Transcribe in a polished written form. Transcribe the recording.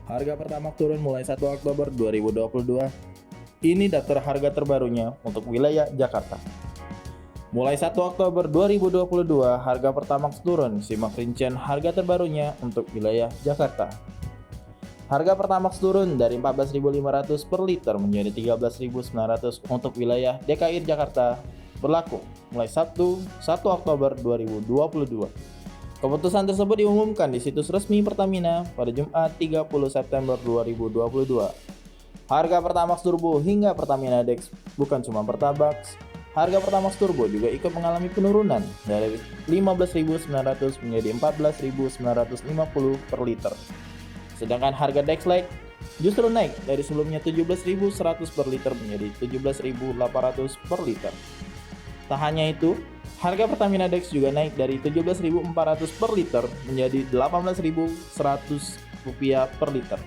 Harga Pertamax turun mulai 1 Oktober 2022. Ini daftar harga terbarunya untuk wilayah Jakarta. Mulai 1 Oktober 2022, harga Pertamax turun. Simak rincian harga terbarunya untuk wilayah Jakarta. Harga Pertamax turun dari 14.500 per liter menjadi 13.900 untuk wilayah DKI Jakarta, berlaku mulai Sabtu 1 Oktober 2022. Keputusan tersebut diumumkan di situs resmi Pertamina pada Jumat 30 September 2022. Harga Pertamax Turbo hingga Pertamina Dex bukan cuma Pertamax, harga Pertamax Turbo juga ikut mengalami penurunan dari 15.900 menjadi 14.950 per liter. Sedangkan harga Dexlite justru naik dari sebelumnya 17.100 per liter menjadi 17.800 per liter. Tak hanya itu, harga Pertamina Dex juga naik dari 17.400 per liter menjadi 18.100 rupiah per liter.